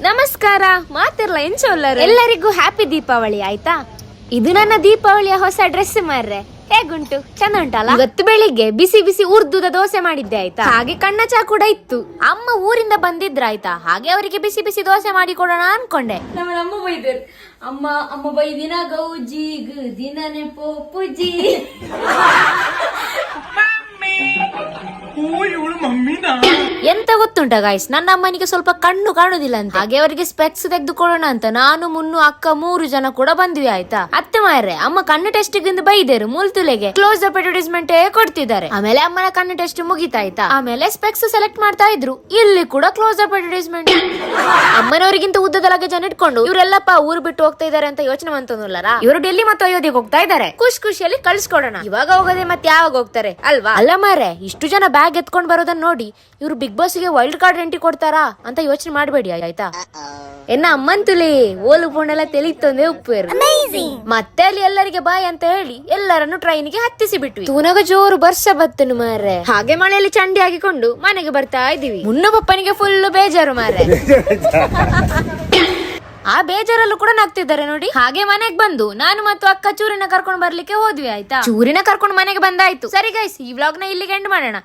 ನಮಸ್ಕಾರ ಮಾತಿರ್ಲ ಎಂಚೊಲ್ಲರು ಎಲ್ಲರಿಗೂ ಹ್ಯಾಪಿ ದೀಪಾವಳಿ ಆಯ್ತಾ. ಇದು ನನ್ನ ದೀಪಾವಳಿಯ ಹೊಸ ಡ್ರೆಸ್ ಮಾರ್ರೆ, ಹೇಗುಂಟು? ಚಂದ ಉಂಟಲ್ಲ. ಇವತ್ತು ಬೆಳಿಗ್ಗೆ ಬಿಸಿ ಬಿಸಿ ಉರ್ದುದ ದೋಸೆ ಮಾಡಿದ್ದೆ ಆಯ್ತಾ, ಹಾಗೆ ಕಣ್ಣ ಚಾ ಕೂಡ ಇತ್ತು. ಅಮ್ಮ ಊರಿಂದ ಬಂದಿದ್ರ ಆಯ್ತಾ, ಹಾಗೆ ಅವರಿಗೆ ಬಿಸಿ ಬಿಸಿ ದೋಸೆ ಮಾಡಿ ಕೊಡೋಣ ಅನ್ಕೊಂಡೆ. ನಮ್ಮ ಬೈದರು ಅಮ್ಮ ಬೈದಿನ ಗೌಜಿ ದಿನನೆ ಪೋಪುಜಿ. ಎಂತ ಗೊತ್ತುಂಟ ಗಾಯ್ಸ್, ನನ್ನ ಅಮ್ಮನಿಗೆ ಸ್ವಲ್ಪ ಕಣ್ಣು ಕಾಣುದಿಲ್ಲ ಅಂತ, ಹಾಗೆ ಅವರಿಗೆ ಸ್ಪೆಕ್ಸ್ ತೆಗೆದು ಕೊಡೋಣ ಅಂತ ನಾನು ಮುನ್ನು ಅಕ್ಕ 3 ಜನ ಕೂಡ ಬಂದ್ವಿ ಆಯ್ತಾ. ಅತ್ತೆ ಮಾರ್ರೆ, ಅಮ್ಮ ಕಣ್ಣು ಟೆಸ್ಟ್ ಗಿಂದ ಬೈದೇರು ಮುಲ್ತುಲೆಗೆ ಕ್ಲೋಸ್ ಅಪ್ ಅಡ್ವರ್ಟೈಸ್ಮೆಂಟ್ ಕೊಡ್ತಿದ್ದಾರೆ. ಆಮೇಲೆ ಅಮ್ಮನ ಕಣ್ಣು ಟೆಸ್ಟ್ ಮುಗಿತಾಯ್ತಾ, ಆಮೇಲೆ ಸ್ಪೆಕ್ಸ್ ಸೆಲೆಕ್ಟ್ ಮಾಡ್ತಾ ಇದ್ರು. ಇಲ್ಲಿ ಕೂಡ ಕ್ಲೋಸ್ ಅಪ್ ಅಡ್ವರ್ಟೈಸ್ಮೆಂಟ್. ಅಮ್ಮನವರಿಗಿಂತ ಉದ್ದದ ಲಗೇಜ್ ಇಟ್ಕೊಂಡು ಇವರೆಲ್ಲಪ್ಪ ಊರು ಬಿಟ್ಟು ಹೋಗ್ತಾ ಇದಾರೆ ಅಂತ ಯೋಚನೆ ಬಂತಲ್ಲ. ಇವರು ಡೆಲ್ಲಿ ಮತ್ತು ಅಯೋಧ್ಯೆಗೆ ಹೋಗ್ತಾ ಇದಾರೆ. ಖುಷಿಯಲ್ಲಿ ಕಳ್ಸಿಕೊಡೋಣ. ಇವಾಗ ಹೋಗದೆ ಮತ್ತೆ ಯಾವಾಗ ಹೋಗ್ತಾರೆ ಅಲ್ವಾ? ಅಲ್ಲ ಮಾರ್ರೆ, ಇಷ್ಟು ಜನ ಬ್ಯಾಗ್ ಎತ್ಕೊಂಡ್ ಬರೋದನ್ನ ನೋಡಿ ಇವ್ರು ಬಿಗ್ ಬಾಸ್ ಗೆ ವೈಲ್ಡ್ ಕಾರ್ಡ್ ಎಂಟ್ರಿ ಕೊಡ್ತಾರಾ ಅಂತ ಯೋಚನೆ ಮಾಡಬೇಡಿ ಆಯ್ತಾ. ಎನ್ನ ಅಮ್ಮಂತುಲಿ ಓಲು ಪುಣ್ಣೆಲ್ಲ ತೆಲಿತೊಂದೇ ಉಪ್ಪೇರು. ಮತ್ತೆ ಅಲ್ಲಿ ಎಲ್ಲರಿಗೆ ಬಾಯ್ ಅಂತ ಹೇಳಿ ಎಲ್ಲರನ್ನು ಟ್ರೈನ್ಗೆ ಹತ್ತಿಸಿ ಬಿಟ್ವಿ. ತೂನಗ ಜೋರು ಬರ್ಸ ಬತ್ತನು ಮಾರ್ರೆ, ಹಾಗೆ ಮಳೆಯಲ್ಲಿ ಚಂಡಿ ಹಾಕಿಕೊಂಡು ಮನೆಗೆ ಬರ್ತಾ ಇದೀವಿ. ಮುನ್ನ ಪಪ್ಪನಿಗೆ ಫುಲ್ ಬೇಜಾರು ಮಾರ್ರೆ. ಆ ಬೇಜಾರಲ್ಲೂ ಕೂಡ ನಗ್ತಿದ್ದಾರೆ ನೋಡಿ. ಹಾಗೆ ಮನೆಗೆ ಬಂದು ನಾನು ಮತ್ತು ಅಕ್ಕ ಚೂರಿನ ಕರ್ಕೊಂಡು ಬರ್ಲಿಕ್ಕೆ ಹೋದ್ವಿ ಆಯ್ತಾ. ಚೂರಿನ ಕರ್ಕೊಂಡು ಮನೆಗೆ ಬಂದಾಯ್ತು. ಸರಿ ಗೈಸ್, ಈ ವ್ಲಾಗ್ ನ ಇಲ್ಲಿಗೆ ಎಂಡ್ ಮಾಡೋಣ.